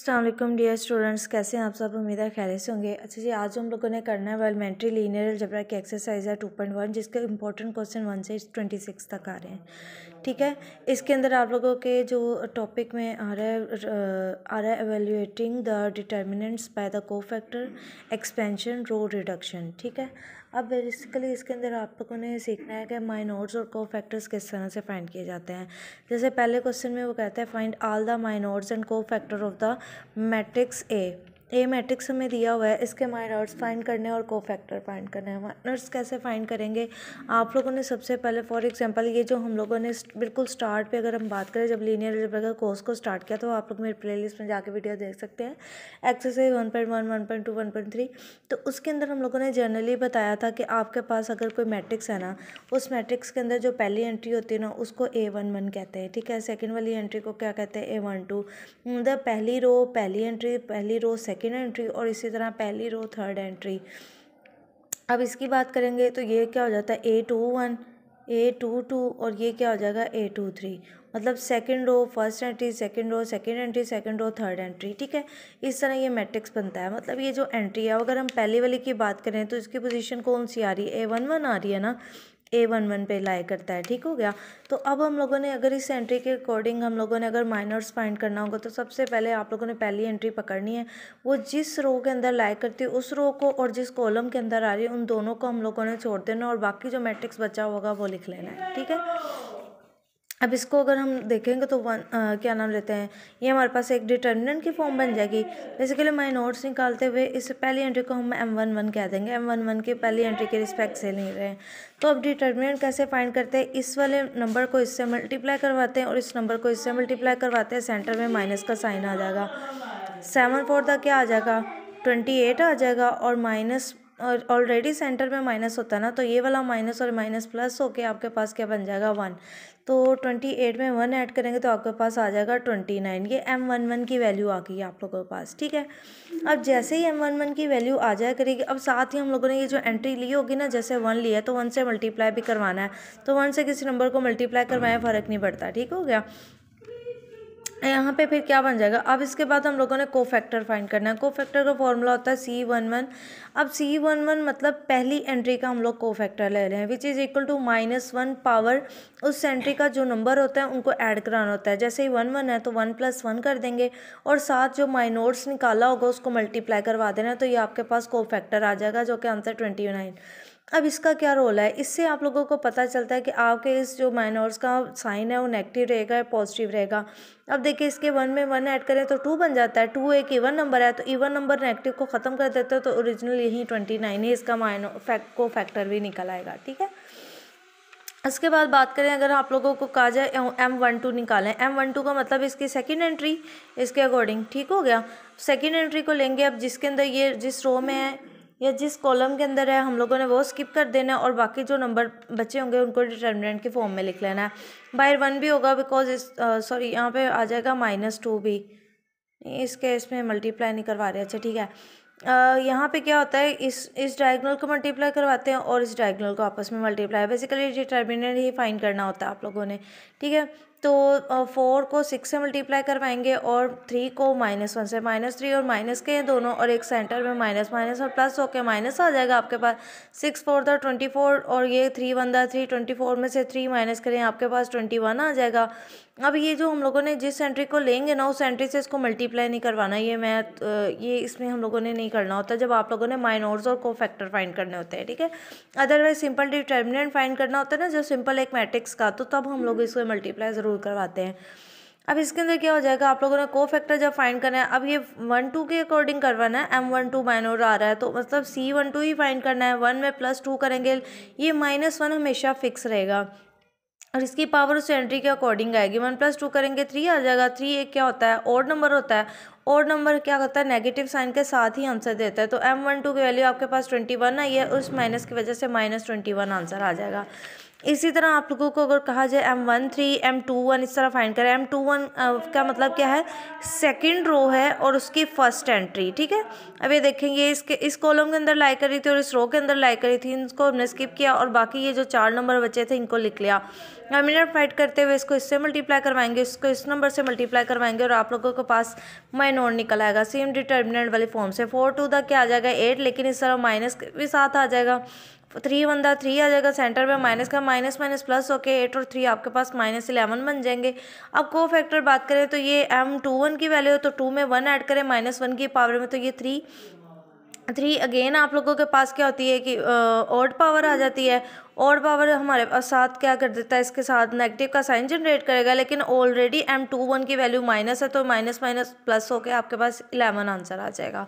अस्सलाम वालेकुम dear students, कैसे हैं आप सब। उम्मीद है खैरियत से होंगे। अच्छा जी, आज हम लोगों ने करना है एलिमेंट्री लीनियर अलजेब्रा की एक्सरसाइज है 2.1, जिसके इंपॉर्टेंट क्वेश्चन 1 से 26 तक आ रहे हैं। ठीक है, इसके अंदर आप लोगों के जो टॉपिक में आ रहा है evaluating the determinants by the cofactor, expansion, row reduction. ठीक है, अब बेसिकली इसके अंदर आप लोगों ने सीखना है कि माइनोड्स और कोफैक्टर्स किस तरह से फाइंड किए जाते हैं। जैसे पहले क्वेश्चन में वो कहता है find all the minors and cofactor of the matrix A matrix हमें दिया हुआ है, इसके माइनोड्स फाइंड करने हैं और कोफैक्टर फाइंड करने हैं। माइनोड्स कैसे फाइंड करेंगे आप लोगों ने, सबसे पहले फॉर एग्जांपल ये जो हम लोगों ने बिल्कुल स्टार्ट पे अगर हम बात करें, जब लीनियर अलजेब्रा का कोर्स को स्टार्ट किया तो आप लोग मेरे प्लेलिस्ट में जाके वीडियो देख सकते हैं, एक्सरसाइज 1.1, 1.2, 1.3। तो उसके अंदर हम लोगों ने जनरली बताया था कि आपके पास अगर कोई मैट्रिक्स है ना, उस मैट्रिक्स के अंदर जो पहली एंट्री होती है ना उसको A11 कहते हैं। ठीक है, सेकंड वाली एंट्री को क्या कहते हैं, A12। मतलब पहली रो पहली एंट्री, पहली रो सेकंड एंट्री, और इसी तरह पहली रो थर्ड एंट्री। अब इसकी बात करेंगे तो ये क्या हो जाता है A21, A22, और ये क्या हो जाएगा A23। मतलब second row first entry, second row second entry, second row third entry. ठीक है, इस तरह ये मैट्रिक्स बनता है। मतलब ये जो एंट्री है, अगर हम पहली वाली की बात करें तो इसकी पोजीशन कौन सी आ रही है, A11 आ रही है ना, A11 पे लाई करता है। ठीक हो गया। तो अब हम लोगों ने अगर इस एंट्री के अकॉर्डिंग हम लोगों ने अगर माइनर्स फाइंड करना होगा तो सबसे पहले आप लोगों ने पहली एंट्री पकड़नी है, वो जिस रो के अंदर लाई करती है उस रो को, और जिस कॉलम के अंदर आ रही है उन दोनों को हम लोगों ने छोड़ देना, और बाकी जो मैट्रिक्स बचा होगा वो लिख लेना है। ठीक है, अब इसको अगर हम देखेंगे तो क्या नाम लेते हैं, ये हमारे पास एक डिटर्मिनेंट की फॉर्म बन जाएगी। बेसिकली माइनोड्स निकालते हुए इस पहली एंट्री को हम M11 कह देंगे, M11 की पहली एंट्री के रिस्पेक्ट से ले रहे हैं। तो अब डिटर्मिनेंट कैसे फाइंड करते हैं, इस वाले नंबर को इससे मल्टीप्लाई करवाते हैं और इस नंबर को इससे मल्टीप्लाई करवाते हैं, सेंटर में माइनस का साइन आ जाएगा। 7 4 का क्या आ जाएगा, 28 आ जाएगा, और माइनस ऑलरेडी सेंटर में माइनस होता है ना, तो ये वाला माइनस और माइनस प्लस होके आपके पास क्या बन जाएगा 1। तो 28 में 1 ऐड करेंगे तो आपके पास आ जाएगा 29। ये M11 की वैल्यू आ गई है आप लोगों के पास। ठीक है, अब जैसे ही M11 की वैल्यू आ जाया करेगी, अब साथ ही हम लोगों ने ये जो एंट्री ली होगी ना, जैसे 1 लिया है तो 1 से मल्टीप्लाई भी करवाना है, तो 1 से किसी नंबर को मल्टीप्लाई करवाएं फ़र्क नहीं पड़ता। ठीक हो गया, यहाँ पे फिर क्या बन जाएगा। अब इसके बाद हम लोगों ने कोफैक्टर फाइंड करना है। कोफैक्टर का फॉर्मूला होता है C11। अब C11 मतलब पहली एंट्री का हम लोग कोफैक्टर ले रहे हैं, which is equal to -1 power उस एंट्री का जो नंबर होता है उनको ऐड कराना होता है। जैसे ही 1 1 है तो 1 + 1 कर देंगे, और साथ जो माइनोड्स निकाला होगा उसको मल्टीप्लाई करवा देना, तो ये आपके पास कोफैक्टर आ जाएगा, जो कि आंसर 29। अब इसका क्या रोल है, इससे आप लोगों को पता चलता है कि आपके इस जो माइनोड्स का साइन है वो नेगेटिव रहेगा या पॉजिटिव रहेगा। अब देखिए, इसके 1 में 1 ऐड करें तो 2 बन जाता है। 2 एक इवन नंबर है, तो इवन नंबर नेगेटिव को ख़त्म कर देते हो, तो ओरिजिनल यही 29 है, इसका को फैक्टर भी निकल आएगा। ठीक है, इसके बाद बात करें, अगर आप लोगों को कहा जाए M12 निकालें, M12 का मतलब इसकी सेकंड एंट्री इसके अकॉर्डिंग। ठीक हो गया, सेकंड एंट्री को लेंगे, अब जिसके अंदर ये जिस रो में है या जिस कॉलम के अंदर है हम लोगों ने वो स्किप कर देना है, और बाकी जो नंबर बचे होंगे उनको डिटर्मिनेंट की फॉर्म में लिख लेना है। बाहर 1 भी होगा, बिकॉज सॉरी यहाँ पे आ जाएगा -2 भी, इस केस में मल्टीप्लाई नहीं करवा रहे। अच्छा ठीक है, यहाँ पे क्या होता है, इस डायगोनल को मल्टीप्लाई करवाते हैं और इस डायगोनल को आपस में मल्टीप्लाई, बेसिकली डिटर्मिनेंट ही फाइंड करना होता है आप लोगों ने। ठीक है, तो 4 को 6 से मल्टीप्लाई करवाएंगे, और 3 को -1 से, -3 और माइनस के हैं दोनों, और एक सेंटर में माइनस माइनस और प्लस होकर माइनस आ जाएगा आपके पास। 6 4 दा 24, और ये 3 1 दा 3, 24 में से 3 माइनस करें आपके पास 21 आ जाएगा। अब ये जो हम लोगों ने जिस एंट्री को लेंगे ना, उस एंट्री से इसको मल्टीप्लाई नहीं करवाना, ये मैथ ये इसमें हम लोगों ने नहीं करना होता जब आप लोगों ने माइनोड्स और कोफैक्टर फाइंड करने होते हैं। ठीक है, अदरवाइज सिंपल डिटर्मिनेंट फाइंड करना होता है ना, जो सिंपल एक मैट्रिक्स का, तो तब हम लोग इसको मल्टीप्लाई ज़रूर करवाते हैं। अब इसके अंदर क्या हो जाएगा, आप लोगों ने कोफैक्टर जब फाइंड करना है, अब ये 1 2 के अकॉर्डिंग करवाना है। M12 माइनोड आ रहा है तो मतलब C12 ही फाइंड करना है। 1 में +2 करेंगे, ये -1 हमेशा फिक्स रहेगा, और इसकी पावर उस एंट्री के अकॉर्डिंग आएगी। 1 + 2 करेंगे 3 आ जाएगा। 3 एक क्या होता है, ऑड नंबर होता है। ऑड नंबर क्या होता है, नेगेटिव साइन के साथ ही आंसर देता है। तो M12 की वैल्यू आपके पास 21 है, ये उस माइनस की वजह से -21 आंसर आ जाएगा। इसी तरह आप लोगों को अगर कहा जाए M13 M21 इस तरह फाइंड करें। M21 का मतलब क्या है, सेकंड रो है और उसकी फर्स्ट एंट्री, ठीक है। अब ये देखेंगे इसके इस कॉलम के अंदर लाई करी थी और इस रो के अंदर लाई करी थी, इनको हमने स्किप किया और बाकी ये जो 4 नंबर बचे थे इनको लिख लिया। नॉमिनेट फाइंड करते हुए इसको इससे मल्टीप्लाई करवाएंगे, इसको इस नंबर से मल्टीप्लाई करवाएंगे और आप लोगों के पास माइनोड निकल आएगा सेम डिटर्मिनेंट वाली फॉर्म से। 4 2 द क्या आ जाएगा 8, लेकिन इस तरह माइनस भी साथ आ जाएगा। 3 1 द 3 आ जाएगा, सेंटर में माइनस का माइनस माइनस प्लस होके 8 और 3 आपके पास -11 बन जाएंगे। अब को फैक्टर बात करें तो ये M21 की वैल्यू है तो 2 में 1 ऐड करें -1 की पावर में, तो ये 3 अगेन आप लोगों के पास क्या होती है कि ऑड पावर आ जाती है। ऑड पावर हमारे पास साथ क्या कर देता है, इसके साथ नेगेटिव का साइन जनरेट करेगा, लेकिन ऑलरेडी M21 की वैल्यू माइनस है तो माइनस माइनस प्लस होके आपके पास 11 आंसर आ जाएगा,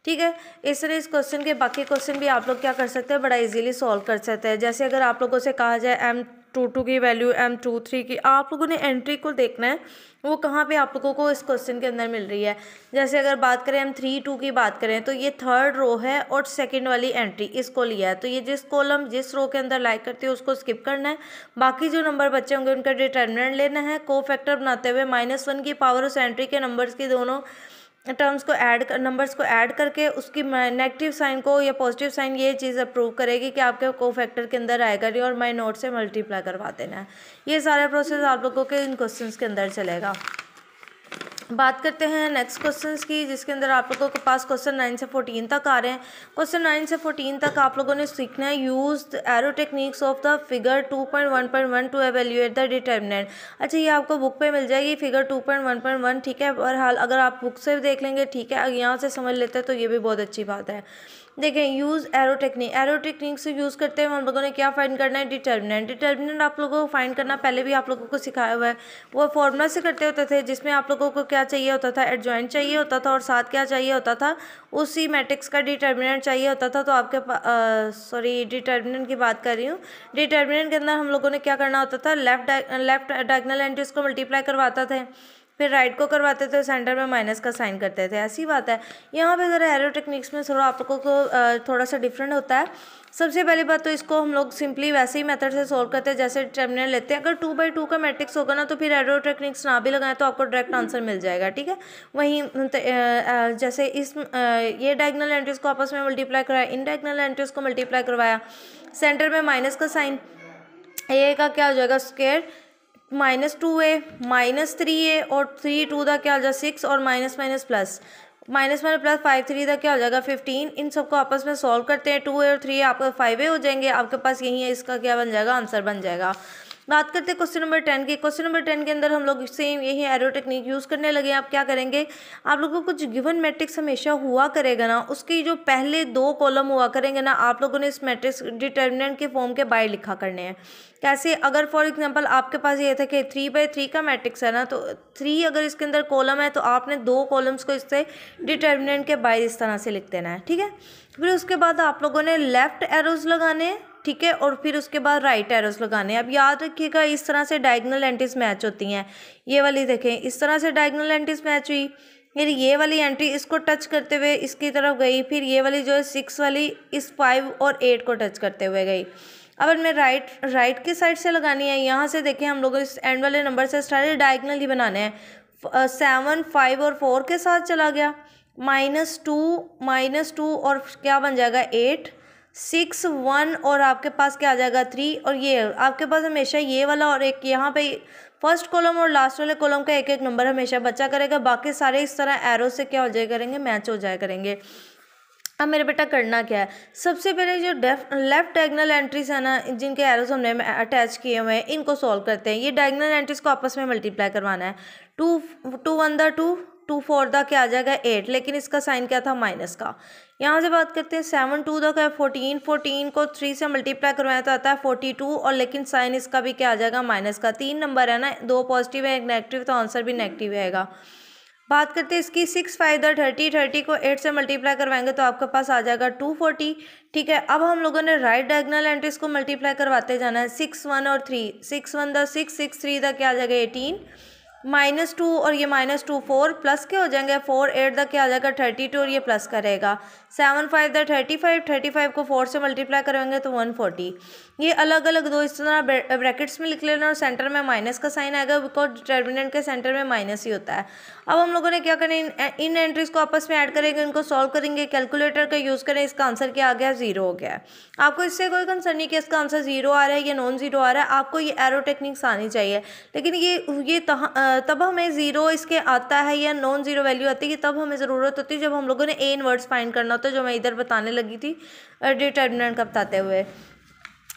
ठीक है। इस तरह इस क्वेश्चन के बाकी क्वेश्चन भी आप लोग क्या कर सकते हैं, बड़ा इजीली सॉल्व कर सकते हैं। जैसे अगर आप लोगों से कहा जाए M22 की वैल्यू M23 की, आप लोगों ने एंट्री को देखना है वो कहाँ पे आप लोगों को इस क्वेश्चन के अंदर मिल रही है। जैसे अगर बात करें M32 की बात करें तो ये थर्ड रो है और सेकंड वाली एंट्री इसको लिया है, तो ये जिस कॉलम जिस रो के अंदर लाइक करती है उसको स्किप करना है। बाकी जो नंबर बचे होंगे उनका डिटर्मिनेंट लेना है। को फैक्टर बनाते हुए -1 की पावर उस एंट्री के नंबर्स की दोनों टर्म्स को नंबर्स को ऐड करके उसकी नेगेटिव साइन को या पॉजिटिव साइन ये चीज़ अप्रूव करेगी कि आपके को फैक्टर के अंदर आएगा नहीं, और माई नोट से मल्टीप्लाई करवा देना है। ये सारा प्रोसेस आप लोगों के इन क्वेश्चंस के अंदर चलेगा। बात करते हैं नेक्स्ट क्वेश्चंस की, जिसके अंदर आप लोगों के पास क्वेश्चन 9 से 14 तक आ रहे हैं। क्वेश्चन 9 से 14 तक आप लोगों ने सीखना है use the arrow techniques of the figure 2.1.1 to evaluate the determinant. अच्छा, ये आपको बुक पे मिल जाएगी फिगर 2.1.1, ठीक है। बहरहाल अगर आप बुक से देख लेंगे ठीक है, यहाँ से समझ लेते हैं तो ये भी बहुत अच्छी बात है। देखें, यूज़ एरो टेक्निक से यूज़ करते हुए हम लोगों ने क्या फाइंड करना है, डिटर्मिनेंट आप लोगों को फाइंड करना पहले भी आप लोगों को सिखाया हुआ है। वो फॉर्मूला से करते होते थे जिसमें आप लोगों को क्या चाहिए होता था, एडजॉइंट चाहिए होता था और साथ क्या चाहिए होता था, उसी मैट्रिक्स का डिटर्मिनेंट चाहिए होता था। तो आपके सॉरी डिटर्मिनेंट की बात कर रही हूँ। डिटर्मिनेंट के अंदर हम लोगों ने क्या करना होता था, लेफ्ट डायगोनल एंट्रीज को मल्टीप्लाई करवाता थे, फिर राइट को करवाते थे, सेंटर में माइनस का साइन करते थे। ऐसी बात है। यहाँ पे ज़रा एरो टेक्निक्स में थोड़ा आप लोगों को थोड़ा सा डिफरेंट होता है। सबसे पहली बात तो इसको हम लोग सिंपली वैसे ही मेथड से सोल्व करते हैं जैसे डिटर्मिनेंट लेते हैं। अगर 2/2 का मैट्रिक्स होगा ना तो फिर एरो टेक्निक्स ना भी लगाएं तो आपको डायरेक्ट आंसर मिल जाएगा, ठीक है। वहीं जैसे इस ये डायगोनल एंट्रीज को आपस में मल्टीप्लाई करवाया, इन डायगोनल एंट्रीज को मल्टीप्लाई करवाया, सेंटर में माइनस का साइन, ए का क्या हो जाएगा स्क्वायर, -2a -3a और 3 2 का क्या हो जाएगा 6 और माइनस माइनस प्लस 5 3 का क्या हो जाएगा 15। इन सबको आपस में सॉल्व करते हैं, 2a और 3a आपका 5a हो जाएंगे। आपके पास यही है, इसका क्या बन जाएगा, आंसर बन जाएगा। बात करते हैं क्वेश्चन नंबर 10 की। क्वेश्चन नंबर 10 के अंदर हम लोग सेम यही एरो टेक्निक यूज़ करने लगे। आप क्या करेंगे, आप लोगों को जो गिवन मैट्रिक्स हमेशा हुआ करेगा ना, उसकी जो पहले 2 कॉलम हुआ करेंगे ना, आप लोगों ने इस मैट्रिक्स डिटर्मिनेंट के फॉर्म के बाहर लिखा करने हैं। कैसे, अगर फॉर एग्जांपल आपके पास ये था कि 3/3 का मैट्रिक्स है ना, तो 3 अगर इसके अंदर कॉलम है तो आपने 2 कॉलम्स को इससे डिटर्मिनेंट के बाहर इस तरह से लिख देना है, ठीक है। फिर उसके बाद आप लोगों ने लेफ्ट एरोज लगाने हैं, ठीक है, और फिर उसके बाद राइट एरोस लगाने हैं। अब याद रखिएगा इस तरह से डायगोनल एंट्रीज मैच होती हैं। ये वाली देखें, इस तरह से डायगोनल एंट्रीज मैच हुई, फिर ये वाली एंट्री इसको टच करते हुए इसकी तरफ गई, फिर ये वाली जो है 6 वाली इस 5 और 8 को टच करते हुए गई। अब मैं राइट की साइड से लगानी है। यहाँ से देखें, हम लोग इस एंड वाले नंबर से स्टार्ट डायगोनल ही बनाने हैं। 7 5 और 4 के साथ चला गया, -2 और क्या बन जाएगा 8 6 1 और आपके पास क्या आ जाएगा 3। और ये आपके पास हमेशा ये वाला और एक यहाँ पे फर्स्ट कॉलम और लास्ट वाले कॉलम का एक एक नंबर हमेशा बचा करेगा, बाकी सारे इस तरह एरो से क्या हो जाए करेंगे, मैच हो जाया करेंगे। अब मेरे बेटा करना क्या है, सबसे पहले जो लेफ्ट डायगोनल एंट्रीज है ना, जिनके एरोज हमने अटैच किए हुए हैं, इनको सॉल्व करते हैं। ये डायगोनल एंट्रीज को आपस में मल्टीप्लाई करवाना है। 2 1 2 2 4 दा क्या आ जाएगा 8, लेकिन इसका साइन क्या था, माइनस का। यहाँ से बात करते हैं 7 2 दा का 14 को 3 से मल्टीप्लाई करवाया तो आता है 42, और लेकिन साइन इसका भी क्या आ जाएगा, माइनस का। 3 नंबर है ना, 2 पॉजिटिव है 1 नेगेटिव, तो आंसर भी नेगेटिव आएगा। बात करते हैं इसकी 6 5 30 को 8 से मल्टीप्लाई करवाएंगे तो आपके पास आ जाएगा 240, ठीक है। अब हम लोगों ने राइट डायगोनल एंट्रीज को मल्टीप्लाई करवाते जाना है। 6 1 और 3, 6 1 6 6 3 क्या आ जाएगा 18, -2 और ये -2 4 प्लस के हो जाएंगे, 4 8 द क्या आ जाएगा 32 और ये प्लस करेगा, 7 5 द 35, 35 को 4 से मल्टीप्लाई करेंगे तो 140। ये अलग अलग दो इस तरह ब्रैकेट्स में लिख लेना और सेंटर में माइनस का साइन आएगा बिकॉज डिटर्मिनेंट के सेंटर में माइनस ही होता है। अब हम लोगों ने क्या करना, इन एंट्रीज को आपस में ऐड करेंगे, इनको सॉल्व करेंगे, कैलकुलेटर का यूज़ करें, इसका आंसर क्या आ गया 0 हो गया है। आपको इससे कोई कंसर्न नहीं कि इसका आंसर 0 आ रहा है या नॉन ज़ीरो आ रहा है, आपको ये एरो टेक्निक्स आनी चाहिए। लेकिन ये तब हमें 0 इसके आता है या नॉन ज़ीरो वैल्यू आती है कि तब हमें ज़रूरत होती है जब हम लोगों ने ए इनवर्स फाइंड करना होता है, जो मैं इधर बताने लगी थी डिटर्मिनेंट का बताते हुए।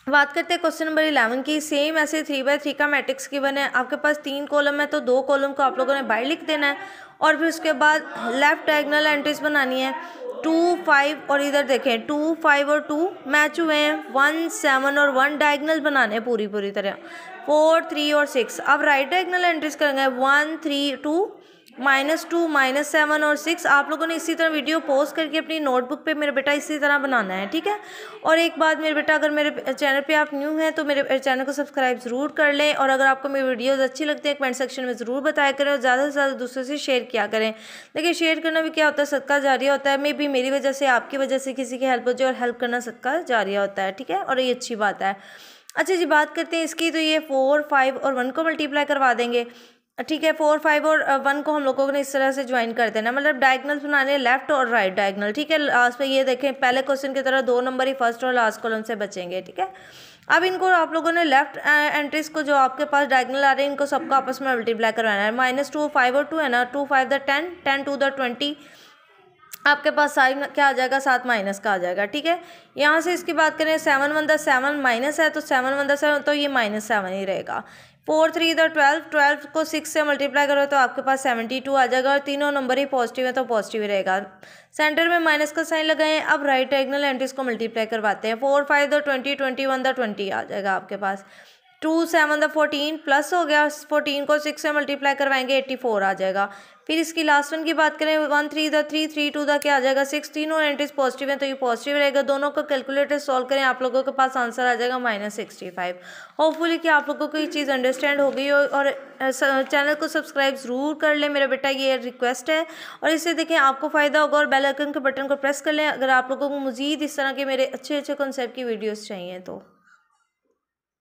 बात करते हैं क्वेश्चन नंबर 11 की। सेम ऐसे 3/3 का मैट्रिक्स गिवन है, आपके पास 3 कॉलम है तो 2 कॉलम को आप लोगों ने बाहर लिख देना है और फिर उसके बाद लेफ्ट डायगोनल एंट्रीज बनानी है 2 5 और इधर देखें 2 5 और 2 मैच हुए हैं, 1 7 और 1 डायगोनल बनाने हैं पूरी तरह, 4 3 और 6। अब राइट डायगोनल एंट्रीज करेंगे 1 3 2 -2 -7 और 6। आप लोगों ने इसी तरह वीडियो पॉज करके अपनी नोटबुक पे मेरे बेटा इसी तरह बनाना है, ठीक है। और एक बात मेरे बेटा, अगर मेरे चैनल पे आप न्यू हैं तो मेरे चैनल को सब्सक्राइब ज़रूर कर लें और अगर आपको मेरी वीडियोस अच्छी लगती है कमेंट सेक्शन में ज़रूर बताया करें और ज़्यादा से ज़्यादा दूसरों से शेयर किया करें। देखिए शेयर करना भी क्या होता है, सदका जारिया होता है। मे बी मेरी वजह से आपकी वजह से किसी की हेल्प हो जाए और हेल्प करना सदका जारिया होता है, ठीक है, और ये अच्छी बात है। अच्छा जी, बात करते हैं इसकी। तो ये 4 5 और 1 को मल्टीप्लाई करवा देंगे, ठीक है। 4 5 और 1 को हम लोगों ने इस तरह से ज्वाइन कर देना, मतलब डायगोनल्स बनाने लेफ्ट और राइट डायगोनल, ठीक है। लास्ट पे ये देखें पहले क्वेश्चन की तरह 2 नंबर ही फर्स्ट और लास्ट कॉलम से बचेंगे, ठीक है। अब इनको आप लोगों ने लेफ्ट एंट्रीज को जो आपके पास डायगोनल आ रहे हैं इनको सबको आपस में मल्टीप्लाई करवाना है। -2 5 और 2 है ना, 2 5 द 10 10 2 द 20, आपके पास साइन क्या आ जाएगा, 7 माइनस का आ जाएगा, ठीक है। यहाँ से इसकी बात करें 7 1 द 7 माइनस है तो 7 1 द 7 तो ये -7 ही रहेगा। 4 3 द 12 12 को 6 से मल्टीप्लाई करो तो आपके पास 72 आ जाएगा और तीनों नंबर ही पॉजिटिव है तो पॉजिटिव ही रहेगा। सेंटर में माइनस का साइन लगाएं। अब राइट डायगोनल एंट्रीज को मल्टीप्लाई करवाते हैं। 4 5 द 20 21 द 20 आ जाएगा आपके पास। 2 7 द 14 प्लस हो गया, 14 को 6 से मल्टीप्लाई करवाएंगे 84 आ जाएगा। फिर इसकी लास्ट वन की बात करें 1 3 द 3 3 2 द क्या आ जाएगा 6, तीनों एंट्रीज पॉजिटिव हैं तो ये पॉजिटिव रहेगा। दोनों को कैलकुलेटर सॉल्व करें, आप लोगों के पास आंसर आ जाएगा -65। होपफुली कि आप लोगों को ये चीज़ अंडरस्टैंड हो गई हो और चैनल को सब्सक्राइब ज़रूर कर लें मेरा बेटा, ये रिक्वेस्ट है। और इससे देखें आपको फ़ायदा होगा और बेल आइकन के बटन को प्रेस कर लें अगर आप लोगों को मज़ीद इस तरह के मेरे अच्छे कॉन्सेप्ट की वीडियोज़ चाहिए तो।